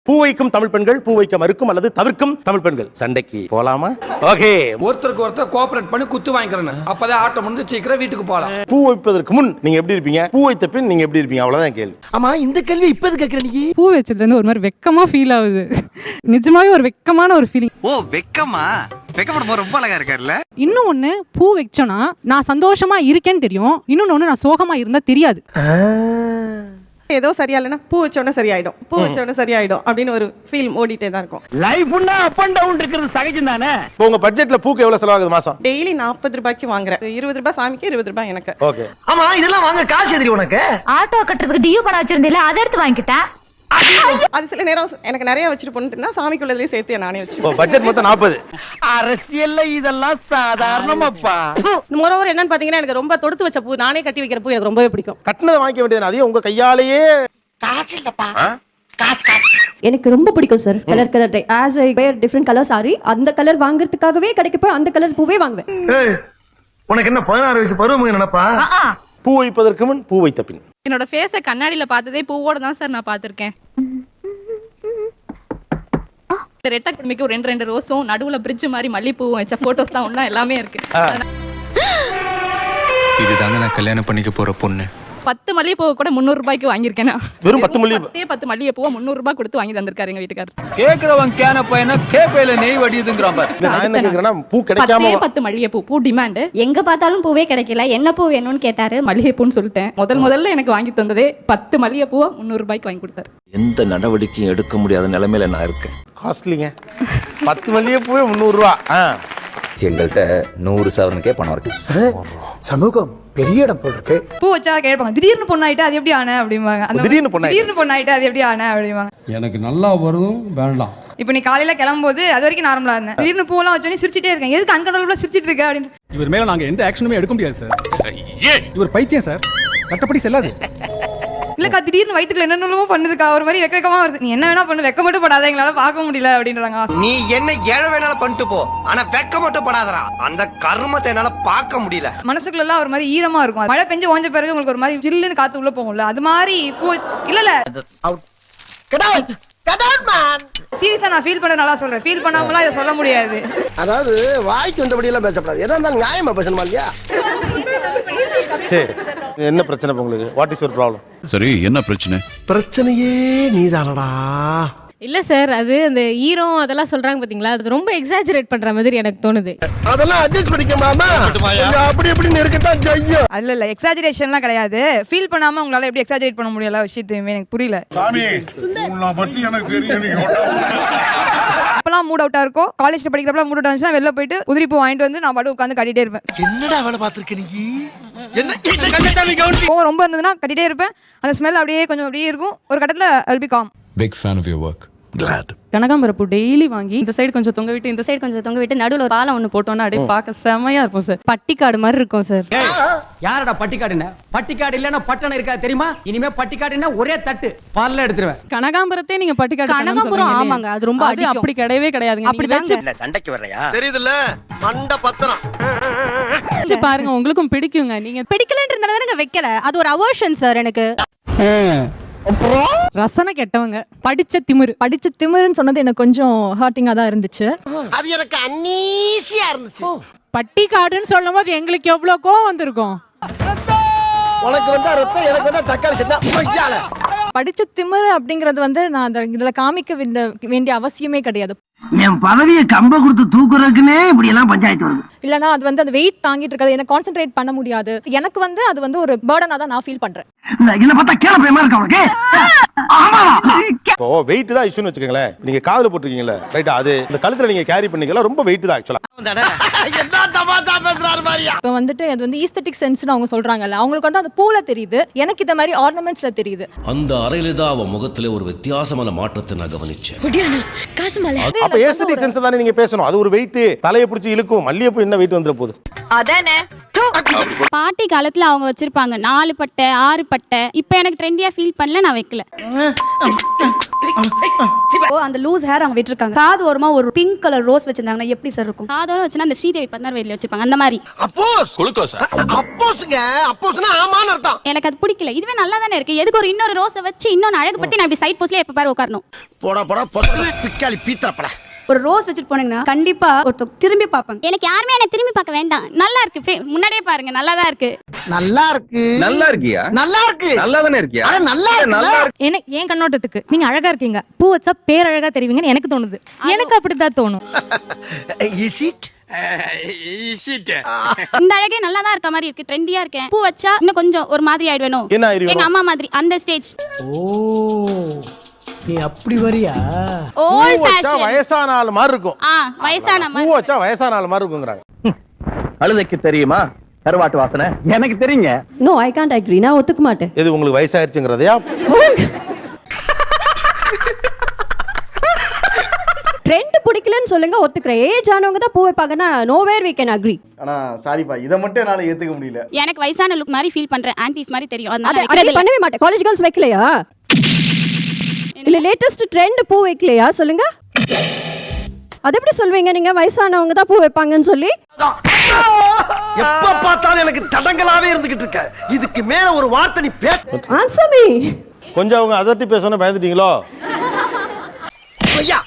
பூ வைக்கும் தமிழ் பெண்கள், பூ வைக்க மறுக்கும் அல்லது தவிர்க்கும் தமிழ் பெண்கள். சண்டைக்கு போலாமா? ஓகே. ஒருத்தருக்கு ஒருத்தர் கோஆபரேட் பண்ணி குத்து வாங்கிக்கிறேன். அப்பதான் ஆட்டம் முடிஞ்சு சீக்கிரம் வீட்டுக்கு போலாம். பூ வைப்பதற்கு முன் நீங்க எப்படி இருப்பீங்க, பூ வைத்த பின் நீங்க எப்படி இருப்பீங்க, அவ்வளவுதான் கேள்வி. ஆமா, இந்த கேள்வி இப்ப எது கேக்குற நீ? பூ வச்சதுல இருந்து ஒரு மாதிரி வெக்கமா ஃபீல் ஆகுது. நிஜமாவே ஒரு வெக்கமான ஒரு ஃபீலிங். ஓ வெக்கமா? வெக்கப்பட ரொம்ப அழகா இருக்காருல்ல. இன்னும் ஒண்ணு, பூ வச்சோன்னா நான் சந்தோஷமா இருக்கேன்னு தெரியும், இன்னொன்னு நான் சோகமா இருந்தா தெரியாது. ஏதோ சரியா இல்லைன்னா பூ வச்சோடனே சரியாயிடும், பூ வச்சோடனே சரியாயிடும் அப்படின்னு ஒரு ஃபீல் ஓடிட்டே தான் இருக்கும். லைஃப்னா அப் அண்ட் டவுன் இருக்கிறது சகஜம் தானே. இப்போ உங்க பட்ஜெட்ல பூக்கு எவ்வளவு செலவாகுது மாசம்? டெய்லி 40 ரூபாய்க்கு வாங்குறேன். 20 ரூபாய் சாமிக்கு, 20 ரூபாய் எனக்கு. ஓகே. ஆமா, இதெல்லாம் வாங்க காசு எதிரி உனக்கு? ஆட்டோ கட்டுறதுக்கு டியூ பணம் வச்சிருந்தேல, அதை எடுத்து வாங்கிட்டேன். அது சில நேரம் எனக்கு நிறைய வச்சுட்டு போனா சாமிக்குள்ளதுலயே சேர்த்து நானே வச்சுப்பேன். பட்ஜெட் மொத்தம் 40. அரசியல்ல இதெல்லாம் சாதாரணமாப்பா. மொரோவர் என்னன்னு பாத்தீங்கன்னா, எனக்கு ரொம்ப தொடுத்து வச்ச பூ, நானே கட்டி வைக்கிற பூ எனக்கு ரொம்பவே பிடிக்கும். கட்டினதை வாங்கிக்க வேண்டியது அதே உங்க கையாலேயே. காசு இல்லப்பா. எனக்கு ரொம்ப பிடிக்கும் sir colour colour. As I wear different colour saree, அந்த கலர் வாங்குறதுக்காகவே கடைக்கு போய் அந்த கலர் பூவே வாங்குவேன். உனக்கு என்ன 16 வயசு பருவம் நினைப்பா? பூ வைப்பதற்கு முன், பூ வைத்த பின். என்னோட ஃபேஸை கண்ணாடியில பார்த்ததே பூவோட தான் சார் நான் பார்த்திருக்கேன். ரெட்டை குடுமிக்கு 2 ரோஸும் நடுவுல பிரிட்ஜ் மாதிரி மல்லிப்பூவும் வச்ச போட்டோஸ் தான் ஒண்ணா எல்லாமே இருக்கு. இதுதாங்க நான் கல்யாணம் பண்ணிக்க போற பொண்ணு. 10 மல்லிகைப்பூ கூட 300 ரூபாய்க்கு வாங்கியிருக்கேன். வெறும் 10 10 மல்லிகைப்பூவை 300 ரூபாய் கொடுத்து வாங்கி தந்திருக்காரு எங்க வீட்டுக்காரர். கேக்குறவன் கேன பையனா கேப்பையில நெய் வடியுதுங்கறான் பாரு. நான் என்ன கேக்குறேன்னா, பூ கிடைக்காம 10 மல்லிகைப்பூ பூ டிமாண்ட். எங்க பார்த்தாலும் பூவே கிடைக்கல, என்ன பூ வேணும்னு கேட்டாரு. மல்லிகைப்பூன்னு சொல்லிட்டேன். முதல்ல எனக்கு வாங்கி தந்ததே 10 மல்லிகைப்பூவை 300 ரூபாய்க்கு வாங்கி கொடுத்தாரு. எந்த நடவடிக்கையும் எடுக்க முடியாத நிலைமையில நான் இருக்கேன். காஸ்ட்லிங்க. 10 மல்லிகைப்பூவே 300 ரூபா. எங்கள்கிட்ட 100 சவரனுக்கே பணம் இருக்கு. சமூகம் பெரிய இடம் போல் இருக்கு. பூ வச்சா கேட்பாங்க, திடீர்னு பொண்ணாயிட்டு அது எப்படி ஆன அப்படிம்பாங்க. திடீர்னு பொண்ணாயிட்டு அது எப்படி ஆன அப்படிம்பாங்க. எனக்கு நல்லா வரும் வேண்டாம். இப்போ நீ காலையில கிளம்பும்போது அது வரைக்கும் நார்மலா இருந்தேன், திடீர்னு பூவெல்லாம் வச்சோன்னே சிரிச்சிட்டே இருக்கேன். எதுக்கு அன்கண்ட்ரோலபிளா சிரிச்சிட்டு இருக்க அப்படின்னு. இவர் மேல நாங்க எந்த ஆக்ஷனுமே எடுக்க முடியாது சார். இவர் பைத்தியம் சார், சட்டப்படி செல்லாது. இல்லக்கா, திடீர்னு வயிற்றுக்குள்ள என்னென்னமோ பண்ணுதுக்கா, ஒரு மாதிரி வெக்கமா வருது. நீ என்ன வேணா பண்ணு, வெக்க மட்டும் படாத, எங்களால பார்க்க முடியல அப்படின்றாங்க. நீ என்ன ஏழை வேணாலும் பண்ணிட்டு போ, ஆனா வெக்க மட்டும் படாதடா. அந்த கர்மத்தை என்னால பார்க்க முடியல. மனசுக்குள்ள எல்லாம் ஒரு மாதிரி ஈரமா இருக்கும். மழை பெஞ்சு ஓஞ்ச பிறகு உங்களுக்கு ஒரு மாதிரி ஜில்லுன்னு காத்து உள்ள போகும்ல, அது மாதிரி பூ இல்ல சீரியஸா நான் ஃபீல் பண்ண நல்லா சொல்றேன். ஃபீல் பண்ணாமலாம் இதை சொல்ல முடியாது. அதாவது வாய்க்கு வந்தபடி எல்லாம் பேசப்படாது. எதா இருந்தாலும் நியாயமா பேசணுமா இல்லையா? சரி, என்ன பிரச்சனை உங்களுக்கு? What is your problem? சரி, என்ன பிரச்சனை? பிரச்சனையே நீதானடா. இல்ல சார், அது அந்த ஈரம் அதெல்லாம் சொல்றாங்க பாத்தீங்களா, அது ரொம்ப எக்ஸாஜரேட் பண்ற மாதிரி எனக்கு தோணுது. அதெல்லாம் அட்ஜஸ்ட் பண்ணிக்க மாமா. அப்படி இப்படி இருக்கத்தான் செய்யும். இல்ல எக்ஸாஜரேஷன்லாம் கிடையாது. ஃபீல் பண்ணாம உங்களால எப்படி எக்ஸாஜரேட் பண்ண முடியல விஷயத்தையுமே எனக்கு புரியல. அப்பெல்லாம் மூட் அவுட்டா இருக்கும். காலேஜ்ல படிக்கிறப்ப மூட் அவுட் ஆச்சுன்னா வெளில போயிட்டு உதிரி பூ வாங்கிட்டு வந்து நான் பாட்டு உட்காந்து கட்டிட்டே இருப்பேன். என்னடா வேலை பார்த்திருக்க நீ? கோவம் ரொம்ப இருந்ததுன்னா கட்டிட்டே இருப்பேன். அந்த ஸ்மெல் அப்படியே கொஞ்சம் அப்படியே இருக்கும். ஒரு கட்டத்துல I'll be calm. Big fan of your work. Glad. கனகாம்பரப்பூ டெய்லி வாங்கி இந்த சைடு கொஞ்சம் தொங்க விட்டு இந்த சைடு கொஞ்சம் தொங்க விட்டு நடுவுல ஒரு பாலம் ஒண்ணு போட்டோம்னா அப்படியே பார்க்க செமையா இருக்கும் சார். பட்டிக்காடு மாதிரி இருக்கும் சார். யாரடா பட்டிக்காடுன்னு? பட்டிக்காடு இல்லன்னா பட்டணம் இருக்கா தெரியுமா? இனிமே பட்டிக்காடுன்னா ஒரே தட்டு பல்ல எடுத்துருவேன். கனகாம்பரத்தை நீங்க பட்டிக்காடு கனகாம்பரம் ஆமாங்க, அது ரொம்ப அது அப்படி கிடையவே கிடையாதுங்க. அப்படிதான் சண்டைக்கு வர்றையா? தெரியுதுல்ல, மண்ட பத்திரம். பாருங்க, உங்களுக்கும் பிடிக்குங்க. நீங்க பிடிக்கலன்றதுனால வைக்கல, அது ஒரு அவர்ஷன் சார் எனக்கு. ரசனை கெட்டவங்க. படிச்ச திமிருன்னு சொன்னது எனக்கு கொஞ்சம் ஹர்ட்டிங்கா தான் இருந்துச்சு. அது எனக்கு அன்னீசியா இருந்துச்சு. பட்டிக்காடுன்னு சொல்லும் போது எங்களுக்கு எவ்வளவு கோவம் வந்திருக்கும். உனக்கு வந்தா ரத்தம், எனக்கு வந்தா தக்காளி சட்னா. படிச்ச திமிரு அப்படிங்கறது வந்து நான் இதுல காமிக்க வேண்டிய அவசியமே கிடையாது. என் பதவியை கம்ப கொடுத்து தூக்குறதுக்குன்னே இப்படி எல்லாம் பஞ்சாயத்து வருது. இல்லனா அது வந்து அந்த வெயிட் தாங்கிட்டு இருக்காது, எனக்கு கான்சென்ட்ரேட் பண்ண முடியாது. எனக்கு வந்து அது வந்து ஒரு பர்டனா தான் நான் ஃபீல் பண்றேன். என்ன பார்த்தா கேள பயமா இருக்கு உனக்கு? ஆமாவா? இப்போ வெயிட் தான் இஷ்யூன்னு வச்சுக்கோங்களேன். நீங்க காதுல போட்டுருக்கீங்கல்ல, ரைட்டா? அது இந்த கழுத்துல நீங்க கேரி பண்ணிக்கலாம், ரொம்ப வெயிட் தான் ஆக்சுவலா. என்ன தமாஷா பேசுறாரு மாதிரியா? இப்போ வந்துட்டு அது வந்து ஈஸ்தட்டிக் சென்ஸ்னு அவங்க சொல்றாங்கல்ல, அவங்களுக்கு வந்து அது பூல தெரியுது, எனக்கு இந்த மாதிரி ஆர்னமெண்ட்ஸ்ல தெரியுது. அந்த அறையில தான் அவன் முகத்துல ஒரு வித்தியாசமான மாற்றத்தை நான் கவனிச்சேன். அப்ப ஏஸ்தட்டிக் சென்ஸ் தானே நீங்க பேசணும். அது ஒரு வெயிட், தலையை பிடிச்சி இழுக்கும். மல்லிகைப்பூ என்ன வெயிட் வந்துற போகுது? அதானே பாட்டி காலத்துல அவங்க வச்சிருப்பாங்க 4 பட்டை 6 பட்டை. இப்போ எனக்கு ட்ரெண்டியா ஃபீல் பண்ணல, நான் வைக்கல. அந்த லூஸ் ஹேர் அவங்க விட்டுருக்காங்க, காது ஓரமா ஒரு பிங்க் கலர் ரோஸ் வச்சிருந்தாங்கன்னா எப்படி சார் இருக்கும்? காதோட வச்சுனா அந்த ஸ்ரீதேவி 16 வயதுல வச்சிருப்பாங்க அந்த மாதிரி. அப்போஸ்னா ஆமான்னு அர்த்தம். எனக்கு அது பிடிக்கல. இதுவே நல்லா தானே இருக்கு. எதுக்கு ஒரு இன்னொரு ரோஸை வச்சு இன்னொன்னு அழகுபடுத்தி நான் இப்படி சைட் போஸ்ட்ல எப்ப பாரு உட்காரணும்? போடா பிக்காளி பீத்தறப்பல. ஒரு ரோஸ் வச்சுட்டு போனீங்கன்னா கண்டிப்பா ஒருத்தர் திரும்பி பார்ப்பாங்க. எனக்கு யாருமே என்ன திரும்பி பார்க்க வேண்டாம். நல்லா இருக்கு. முன்னாடியே பாருங்க, நல்லா தான் இருக்கு. நல்லா இருக்கியா? நல்லா தானே இருக்கியா? எனக்கு என் கண்ணோட்டத்துக்கு நீங்க அழகா இருக்கீங்க, பூ வச்சா பேரழகா தெரிவிங்கன்னு எனக்கு தோணுது. எனக்கு அப்படிதான் தோணும். இந்த அழகே நல்லா தான் இருக்க மாதிரி இருக்கு. ட்ரெண்டியா இருக்கேன். பூ வச்சா இன்னும் கொஞ்சம் ஒரு மாதிரி ஆயிடுவேணும். என்ன ஆயிடுவீங்க? எங்க அம்மா மாதிரி அந்த ஸ்டேஜ். நீ அப்படி வரியா? ஓல்ட் பூ வச்சா ஃபேஷன். வயசான ஆள் மாதிரி இருக்கும். வயசான பூ மாதிரி. வச்சா வயசான ஆள் மாதிரி இருக்குங்கறாங்க. அழுதைக்கு தெரியுமா கருவாட்டு வாசனை? எனக்கு தெரியுங்க. No I can't agree. நான் ஒத்துக்க மாட்டேன். எது உங்களுக்கு வயசாயிருச்சுங்கறதையா? ட்ரெண்ட் பிடிக்கலன்னு சொல்லுங்க, ஒத்துக்கிறேன். ஏஜ் ஆனவங்க தான் பூ வைப்பாங்கன்னா no where we can agree. ஆனா சாரிப்பா, இதை மட்டும் என்னால ஏத்துக்க முடியல. எனக்கு வயசான லுக் மாதிரி ஃபீல் பண்றேன். ஆன்டிஸ் மாதிரி தெரியும். அதை அதனால அக்ரி பண்ணவே மாட்டேன். காலேஜ் கேர்ள்ஸ் வைக்கலையா? இல்ல லேட்டஸ்ட் ட்ரெண்ட் பூ வைக்கலையா சொல்லுங்க? அது எப்படி சொல்வீங்க நீங்க வயசானவங்க தான் பூ வைப்பாங்கன்னு சொல்லி? எப்ப பார்த்தாலும் எனக்கு தடங்களாவே இருந்துகிட்டு இருக்க. இதுக்கு மேல ஒரு வார்த்தை நீ பேச. Answer me. கொஞ்சம் அவங்க அதட்டி பேசணும் பயந்துட்டீங்களோ? ஐயா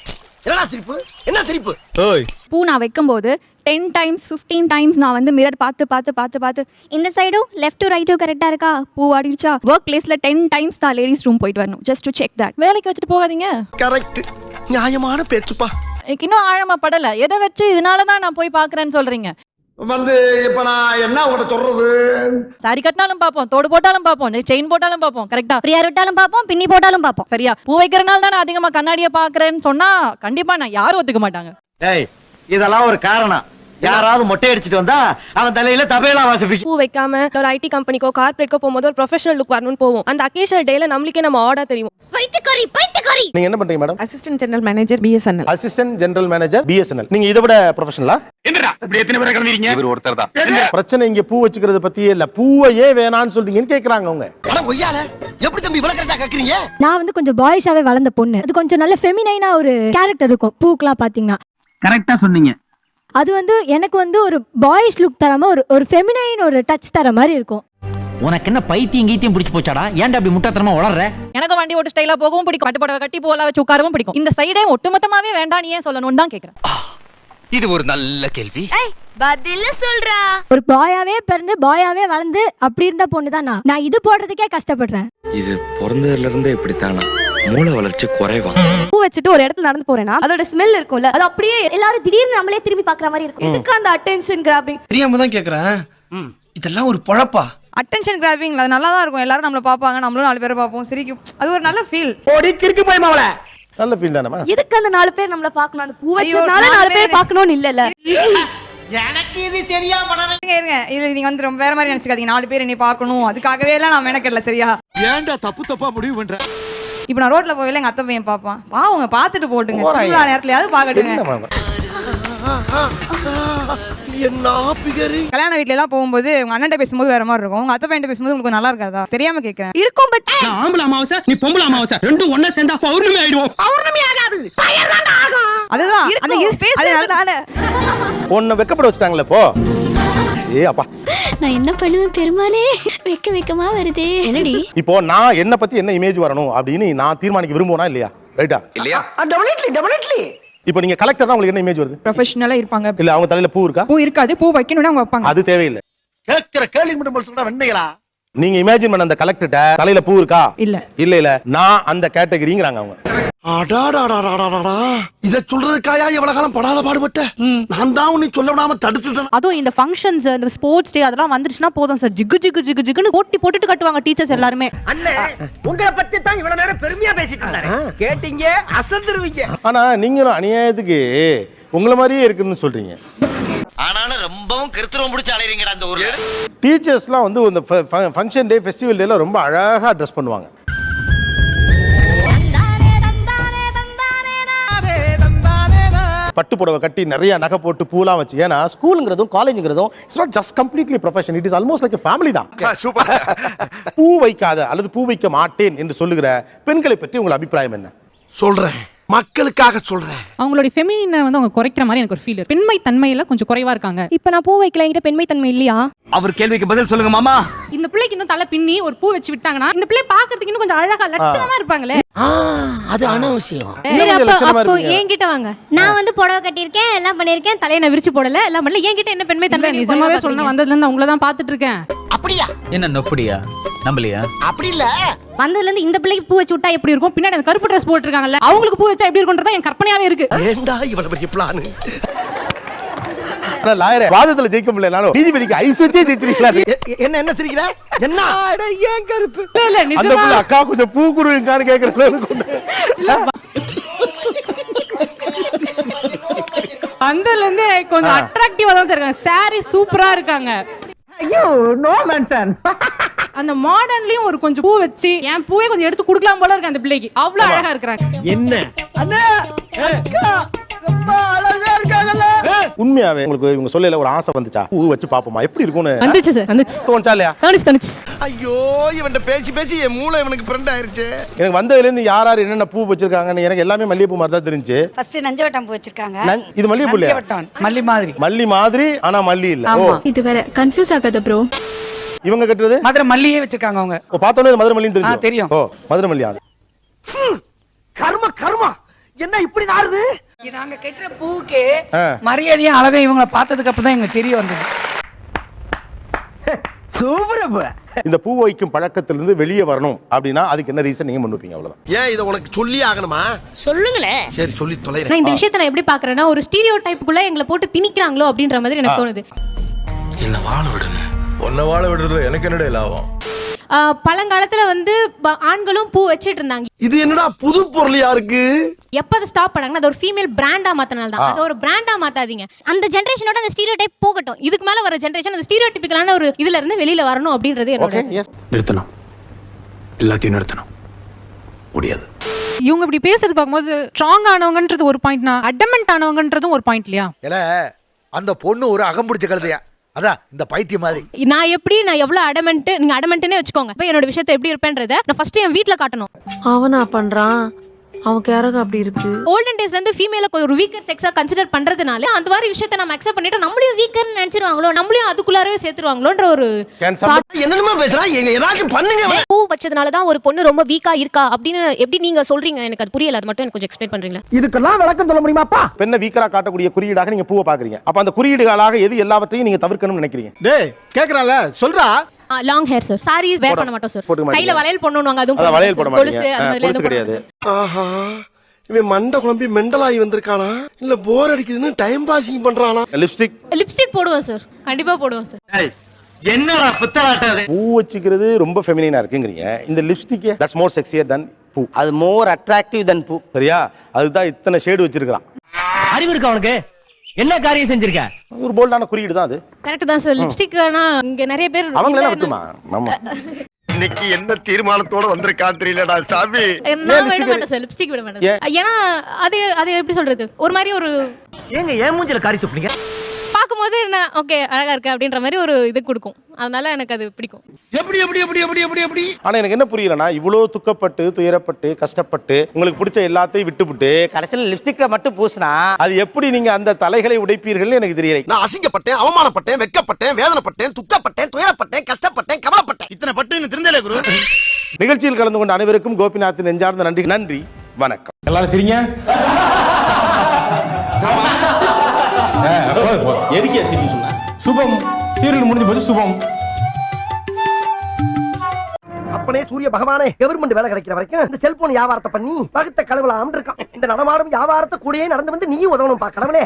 என்னடா சிரிப்பு? என்ன சிரிப்பு? ஏய் பூ நான் வைக்கும்போது 10 டைம்ஸ் 15 டைம்ஸ் நான் வந்து மிரர் பார்த்து இந்த சைடும் லெஃப்ட் டு ரைட்டும் கரெக்டா இருக்கா, பூ ஆடிடுச்சா. ஒர்க் பிளேஸ்ல 10 டைம்ஸ் தான் லேடிஸ் ரூம் போயிட்டு வரணும் ஜஸ்ட் டு செக் தட். வேலைக்கு வச்சுட்டு போகாதீங்க. கரெக்ட், நியாயமான பேச்சுப்பா. எனக்கு இன்னும் ஆழமா படல. எதை வச்சு இதனால தான் நான் போய் பாக்குறேன்னு சொல்றீங்க? வந்து இப்ப நான் என்ன உங்கள்ட்ட சொல்றது? சாரி கட்டினாலும் பாப்போம், தோடு போட்டாலும் பாப்போம், செயின் போட்டாலும் பாப்போம், கரெக்டா? பிரியார் விட்டாலும் பார்ப்போம், பின்னி போட்டாலும் பார்ப்போம். சரியா? பூ வைக்கிறனால தான் நான் அதிகமா கண்ணாடியை பாக்குறேன்னு சொன்னா கண்டிப்பா நான் யாரும் ஒத்துக்க மாட்டாங்க. ஏய் இதெல்லாம் ஒரு காரணம். யாராவது மொட்டை அடிச்சிட்டு வந்தா அவன் தலையில தபேலா வாசிப்பிக்கும். பூ வைக்காம ஒரு ஐடி கம்பெனிக்கோ கார்ப்பரேட்க்கோ போகும்போது ஒரு ப்ரொஃபஷனல் லுக் வரணும்னு போவோம். அந்த அக்கேஷனல் டேல நம்மளுக்கே நம்ம ஆர்டர் தெரியும். நீங்க என்ன பண்றீங்க madam? Assistant general manager BSNL. Assistant general manager BSNL. நீங்க இதை விட ப்ரொஃபஷனலா? என்னடா இப்படி எத்தனை பேரை கிளம்பிறீங்க? இவர் ஒருத்தர் தான். பிரச்சனை இங்க பூ வச்சுக்கிறது பத்தியே இல்ல, பூவையே வேணான்னு சொல்றீங்கன்னு கேக்குறாங்க அவங்க. அட ஒய்யால எப்படி தம்பி இவ்வளவு கரெக்ட்டா கேக்குறீங்க? நான் வந்து கொஞ்சம் பாய்ஸாவே வளர்ந்த பொண்ணு. அது கொஞ்சம் நல்ல ஃபெமினைனா ஒரு கேரக்டர் இருக்கும் பூக்கெல்லாம் பாத்தீங்கன்னா. கரெக்டா சொன்னீங்க. அது வந்து எனக்கு வந்து ஒரு பாய்ஸ் லுக் தராம ஒரு ஃபெமினைன் ஒரு டச் தர மாதிரி இருக்கும். உனக்கு என்ன பைத்தியம் கீத்தியம் பிடிச்சு போச்சாடா? ஏன்டா அப்படி முட்டாத்தனமா வளர்ற? எனக்கு வண்டி ஓட்டு ஸ்டைலா போகவும் பிடிக்கும், பட்டு புடவை கட்டி பூவெல்லாம் வச்சு உட்காரவும் பிடிக்கும். இந்த சைடே ஒட்டுமொத்தமாவே வேண்டாம் நீ ஏன் சொல்லணும்னு தான் கேக்குறேன். இது ஒரு நல்ல கேள்வி. பதில சொல்றா. ஒரு பாயாவே பிறந்து பாயாவே வளர்ந்து அப்படி இருந்த பொண்ணு தான் நான். நான் இது போடுறதுக்கே கஷ்டப்படுறேன். இது பிறந்ததுல இருந்தே இப்படித்தானா? மூளை வளர்ச்சி குறைவா? பூ வச்சுட்டு ஒரு இடத்துல நடந்து போறேன்னா அதோட ஸ்மெல் இருக்கும்ல, அது அப்படியே எல்லாரும் திடீர்னு நம்மளே திரும்பி பாக்குற மாதிரி இருக்கும். இதுக்கு அந்த அட்டென்ஷன் கிராபிங். தெரியாம தான் கேக்குறேன். இதெல்லாம் ஒரு பொழப்பா? அட்டென்ஷன் கிராபிங் அது நல்லா தான் இருக்கும். எல்லாரும் நம்மள பாப்பாங்க, நம்மளும் 4 பேரை பாப்போம், சிரிக்கும். அது ஒரு நல்ல ஃபீல். ஓடி கிறுக்கு போய் மாவள. நல்ல ஃபீல் தானமா? இதுக்கு அந்த 4 பேர் நம்மள பார்க்கணும். அந்த பூ வச்சனால 4 பேர் பார்க்கணும்னு இல்லல. எனக்கு இது சரியா பண்ணல. இருங்க இது நீங்க வந்து ரொம்ப வேற மாதிரி நினைச்சுக்காதீங்க. 4 பேர் என்னை பார்க்கணும் அதுக்காகவே எல்லாம் நான் மெனக்கடல. சரியா? ஏன்டா தப்பா முடிவு பண்ற? இப்போ நான் ரோட்ல போவேல எங்க அத்தை பையன் பாப்பான். பாவங்க பார்த்துட்டு போட்டுங்க. திருவிழா நேரத்துலயாவது பாக்கட்டுங்க. என்ன பிகரி. கல்யாண வீட்ல எல்லாம் போகும்போது உங்க அண்ணன் பேசும்போது வேற மாதிரி இருக்கும், உங்க அத்தை பையன் பேசும்போது உங்களுக்கு நல்லா இருக்காதா? தெரியாம கேக்குறேன். இருக்கும் பட் நான் ஆம்பள அமாவாசை, நீ பொம்பள அமாவாசை, ரெண்டும் ஒண்ணா சேர்ந்தா பௌர்ணமி ஆயிடுவோம். பௌர்ணமி ஆகாது, ஃபயர் தான் ஆகும். அதுதான் அந்த பேசுறதுனால உன்னை வெக்கப்பட வச்சுட்டாங்களே இப்போ. ஏ அப்பா நான் என்ன பண்ணுவேன் பெருமானே? வெக்கமா வருதே. என்னடி? இப்போ நான் என்ன பத்தி என்ன இமேஜ் வரணும் அப்படின்னு நான் தீர்மானிக்க விரும்புவேனா இல்லையா? ரைட்டா? இல்லையா? டெஃபினெட்லி. இப்போ நீங்க கலெக்டர்னா உங்களுக்கு என்ன இமேஜ் வருது? ப்ரொஃபஷனலா இருப்பாங்க. இல்ல அவங்க தலையில பூ இருக்கா? பூ இருக்காது, பூ வைக்கணும்னா அவங்க வைப்பாங்க. அது தேவையில்லை. கேக்குற கேள்வி மட்டும் சொல்றா வெண்ணைகளா? நீங்க இமேஜின் பண்ண அந்த கலெக்டர்ட்ட தலையில பூ இருக்கா? இல்ல நான் அந்த கேட்டகரிங்கறாங்க அவங்க. அடாடாடாடாடாடா, இத சொல்றதுக்காயா இவ்வளவு காலம் படாத பாடுபட்ட? நான் தான் உன்னை சொல்ல விடாம தடுத்துட்டேன். அதுவும் இந்த ஃபங்க்ஷன்ஸ் இந்த ஸ்போர்ட்ஸ் டே அதெல்லாம் வந்துருச்சுன்னா போதும் சார், ஜிகு ஜிகு ஜிகு ஜிகுன்னு போட்டுட்டு கட்டுவாங்க டீச்சர்ஸ் எல்லாருமே. அண்ணே உங்களை பத்தி தான் இவ்வளவு நேரம் பெருமையா பேசிட்டு இருந்தாரு. கேட்டீங்க அசந்துருவீங்க. ஆனா நீங்களும் அநியாயத்துக்கு உங்கள மாதிரியே இருக்குன்னு சொல்றீங்க. ஆனாலும் ரொம்பவும் கிருத்திரம் முடிச்சு அலையறீங்கடா இந்த ஊர்ல. டீச்சர்ஸ்லாம் வந்து இந்த ஃபங்க்ஷன் டே ஃபெஸ்டிவல் டேல ரொம்ப அழகா ட்ரெஸ் பண்ணுவாங்க. பட்டு புடவை கட்டி நிறைய நகை போட்டு பூலாம் வச்சு. ஏன்னா ஸ்கூலுங்கிறதும் காலேஜுங்கிறதும் it's not just completely profession, it is almost like a family தான். பூ வைக்காத அல்லது பூ வைக்க மாட்டேன் என்று சொல்லுகிற பெண்களை பற்றி உங்கள் அபிப்பிராயம் என்ன? சொல்றேன், மக்களுக்காக சொல்றேன். அவங்களுடைய ஃபெமினினை வந்து அவங்க குறைக்கிற மாதிரி எனக்கு ஒரு ஃபீல். பெண்மை தன்மையில கொஞ்சம் குறைவா இருக்காங்க. இப்போ நான் பூ வைக்கல, என்கிட்ட பெண்மை தன்மை இல்லையா? அவர் கேள்விக்கு பதில் சொல்லுங்க மாமா. இந்த பிள்ளைக்கு இன்னும் தலை பின்னி ஒரு பூ வச்சு விட்டாங்கன்னா இந்த பிள்ளை பாக்குறதுக்கு இன்னும் கொஞ்சம் அழகா லட்சணமா இருப்பாங்களே. அது அனாவசியம். சரி, லட்சணமா அப்போ இருப்பீங்க. என்கிட்ட வாங்க. நான் வந்து புடவை கட்டியிருக்கேன், எல்லாம் பண்ணியிருக்கேன், தலையை நான் விரிச்சு போடல, எல்லாம் பண்ணல. என்கிட்ட என்ன பெண்மை தன்மை? நிஜமாவே சொன்னா வந்ததுல இருந்து உங்களை தான் பாத்துட்டு இருக்கேன். அப்படியா? என்ன நொப்படியா? நம்பலையா? அப்படி இல்ல. வந்ததுல இருந்து இந்த பிள்ளைக்கு பூ வச்சு விட்டா எப்படி இருக்கும்? பின்னாடி அந்த கருப்பு ட்ரெஸ் போட்டுருக்காங்கல்ல, அவங்களுக்கு பூ வச்சா எப்படி இருக்கும்ன்றதா என் கற்பனையாவே இருக்கு. ஏண்டா இவ்வளவு பெரிய பிளான்? லாயரே வாதத்துல ஜெயிக்க முடியலனாலும் நீதிபதிக்கு ஐஸ் வச்சே ஜெயிச்சிருக்கீங்களா? என்ன சிரிக்கிற? என்ன? ஏன் கருப்பு? இல்ல அந்த நிஜமா புள்ள அக்கா கொஞ்சம் பூ குடுங்கன்னு கேக்குறேன். அந்தல இருந்து கொஞ்சம் அட்ராக்டிவா தான் இருக்காங்க. சாரி சூப்பரா இருக்காங்க. ஐயோ நோ மென்ஷன். அந்த மாடர்ன்லயும் ஒரு கொஞ்சம் பூ வச்சு என் பூவே கொஞ்சம் எடுத்து குடுக்கலாம் போல இருக்கு அந்த பிள்ளைக்கு. அவ்வளவு அழகா இருக்காங்க. என்ன அண்ணா அக்கா ரொம்ப அழகா இருக்காங்கல்ல. உண்மையாவே உங்களுக்கு இவங்க சொல்லல ஒரு ஆசை வந்துச்சா? பூ வச்சு பாப்போமா எப்படி இருக்கும்னு வந்துச்சு சார், வந்துச்சு. தோணுச்சா இல்லையா? தோணுச்சு. ஐயோ, இவன்ட்ட பேசி பேசி என் மூளை இவனுக்கு ஃப்ரெண்ட் ஆயிருச்சு. எனக்கு வந்ததுல இருந்து யார் யார் என்னென்ன பூ வச்சிருக்காங்கன்னு எனக்கு எல்லாமே மல்லிகைப்பூ மாதிரி தான் தெரிஞ்சு. ஃபர்ஸ்ட் நஞ்சவட்டம் பூ வச்சிருக்காங்க. இது மல்லிகைப்பூ இல்லையா? மல்லி மாதிரி. மல்லி மாதிரி ஆனா மல்லி இல்ல. ஓ, இது வேற கன்ஃபியூஸ் ஆகாத ப்ரோ. இவங்க கட்டுறது மதுரை மல்லியே வச்சிருக்காங்க அவங்க. ஓ, பார்த்தோன்னே இது மதுரை மல்லின்னு தெரியும். தெரியும். ஓ, மதுரை மல்லி. அது கர்ம என்ன இப்படி நாறுது? நாங்க கட்டுற பூக்கு மரியாதையும் அழகும் இவங்களை பார்த்ததுக்கு அப்புறம் தான் எங்களுக்கு தெரிய வந்தது. சூப்பர். இந்த பூ வைக்கும் பழக்கத்திலிருந்து வெளியே வரணும் அப்படின்னா அதுக்கு என்ன ரீசன் நீங்க முன்னுப்பீங்க? அவ்வளவுதான். ஏன் இதை உனக்கு சொல்லி ஆகணுமா? சொல்லுங்களேன். சரி சொல்லி தொலைறேன். நான் இந்த விஷயத்தை நான் எப்படி பாக்குறேன்னா, ஒரு ஸ்டீரியோ டைப்புக்குள்ள எங்களை போட்டு திணிக்கிறாங்களோ அப்படின்ற மாதிரி எனக்கு தோணுது. என்ன வாழ விடுங்க. உன்னை வாழ விடுறது எனக்கு என்னடா லாபம்? பழங்காலத்துல வந்து ஆண்களும் பூ வச்சிட்டு இருந்தாங்க. இது என்னடா புது பொருள் யாருக்கு? எப்ப அதை ஸ்டாப் பண்ணாங்கன்னா அது ஒரு ஃபீமேல் பிராண்டா மாத்தனால தான். அது ஒரு பிராண்டா மாத்தாதீங்க. அந்த ஜெனரேஷனோட அந்த ஸ்டீரியோ டைப் போகட்டும். இதுக்கு மேல வர ஜெனரேஷன் அந்த ஸ்டீரியோ டிபிக்கலான ஒரு இதுல இருந்து வெளியில வரணும் அப்படின்றது என்னோட. Okay, yes. நிறுத்தணும், எல்லாத்தையும் நிறுத்தணும். முடியாது. இவங்க இப்படி பேசுறது பார்க்கும்போது ஸ்ட்ராங் ஆனவங்கன்றது ஒரு பாயிண்ட்னா, அடமெண்ட் ஆனவங்கன்றதும் ஒரு பாயிண்ட் இல்லையா? இல்ல அந்த பொண்ணு ஒரு அகம்பிடிச்ச கழுதையா? அதான் இந்த பைத்தியம் மாதிரி. நான் எவ்வளவு அடமெண்ட், நீங்க அடமெண்ட்னே வச்சுக்கோங்க. இப்ப என்னோட விஷயத்தை எப்படி இருப்பேன்றத நான் ஃபர்ஸ்ட் என் வீட்ல காட்டணும். அவனா பண்றான், அவன் கேரக அப்படி இருக்கு. ஓல்டன் டேஸ்ல இருந்து ஃபீமேல ஒரு வீக்கர் செக்ஸா கன்சிடர் பண்றதுனால அந்த மாதிரி விஷயத்தை நம்ம அக்செப்ட் பண்ணிட்டு நம்மளையும் வீக்கர்னு நினைச்சிருவாங்களோ, நம்மளையும் அதுக்குள்ளாரவே சேர்த்துருவாங்களோன்ற ஒரு என்னமா பேசுறான்? ஏதாச்சும் பண்ணுங்க. பூ வச்சதுனால தான் ஒரு பொண்ணு ரொம்ப வீக்கா இருக்கா அப்படின்னு எப்படி நீங்க சொல்றீங்க? எனக்கு அது புரியல. அது மட்டும் எனக்கு கொஞ்சம் எக்ஸ்பிளைன் பண்றீங்களா? இதுக்கெல்லாம் விளக்கம் சொல்ல முடியுமாப்பா? பெண்ணை வீக்கரா காட்டக்கூடிய குறியீடாக நீங்க பூவை பாக்குறீங்க. அப்ப அந்த குறியீடுகளாக எது எல்லாவற்றையும் நீங்க தவிர்க்கணும்னு நினைக்கிறீங்க? டேய் கேக்குறான்ல, சொல்றா. Long hair sir. Saris wear பண்ண மாட்டோம் சார். கையில வளையல் போடணும்வாங்க, அதுவும் அத வளையல் போட கொலுசு மாட்டீங்க. அந்த மாதிரி கொலுசு கிடையாது. ஆஹா, இவன் மண்டை குழம்பி மெண்டலாகி வந்திருக்கானா இல்ல போர் அடிக்குதுன்னு டைம் பாசிங் பண்றானா? லிப்ஸ்டிக் போடுவோம் சார், கண்டிப்பா போடுவோம் சார். என்னடா புத்தலாட்டாது? பூ வச்சுக்கிறது ரொம்ப ஃபெமினினா இருக்குங்கறீங்க. இந்த lipstick that's more sexier than பூ. அது மோர் அட்ராக்டிவ் than பூ. சரியா? அதுதான் இத்தனை ஷேடு வச்சிருக்கான். அறிவு இருக்கு அவனுக்கு. என்ன காரியம் செஞ்சிருக்க? ஒரு போல்டான குறியீடு தான் அது. கரெக்ட் தான் சார். லிப்ஸ்டிக்னா இங்க நிறைய பேர் அவங்கள எல்லாம் விட்டுமா நம்ம இன்னைக்கு என்ன தீர்மானத்தோட வந்திருக்கான் தெரியலடா சாமி. நான் விட மாட்டேன் சார், லிப்ஸ்டிக் விட மாட்டேன் சார். ஏன்னா அது எப்படி சொல்றது, ஒரு மாதிரி ஒரு ஏங்க ஏன் மூஞ்சில காரி துப்புனீங்க? பாக்கும்போது என்ன ஓகே அழகா இருக்கு அப்படின்ற மாதிரி ஒரு இது கொடுக்கும். அதனால எனக்கு அது பிடிக்கும். எப்படி ஆனா எனக்கு என்ன புரியலனா, இவ்வளவு துக்கப்பட்டு துயரப்பட்டு கஷ்டப்பட்டு உங்களுக்கு பிடிச்ச எல்லாத்தையும் விட்டுவிட்டு கடைசில லிப்ஸ்டிக்ல மட்டும் பூசினா அது எப்படி நீங்க அந்த தலைகளை உடைப்பீர்கள்னு எனக்கு தெரியல. நான் அசிங்கப்பட்டேன், அவமானப்பட்டேன், வெட்கப்பட்டேன், வேதனைப்பட்டேன், துக்கப்பட்டேன், துயரப்பட்டேன், கஷ்டப்பட்டேன், கவலைப்பட்டேன். இத்தனை பட்டு இன்னும் திருந்தலே குரு. நிகழ்ச்சியில் கலந்து கொண்ட அனைவருக்கும் கோபிநாத்தின் நெஞ்சார்ந்த நன்றி. வணக்கம். எல்லாரும் சரிங்க. எதுக்கே சரி சொன்ன? சுபம் சீரியல் முடிஞ்சு போச்சு. சுபம். அப்பனே சூரிய பகவானே, கவர்மெண்ட் வேலை கிடைக்கிற வரைக்கும் இந்த செல்போன் வியாபாரத்தை பண்ணி பகுத்த கடவுள ஆம்பிருக்கான். இந்த நடமாடும் வியாபாரத்தை கூடயே நடந்து வந்து நீ உதவணும் பா கடவுளே.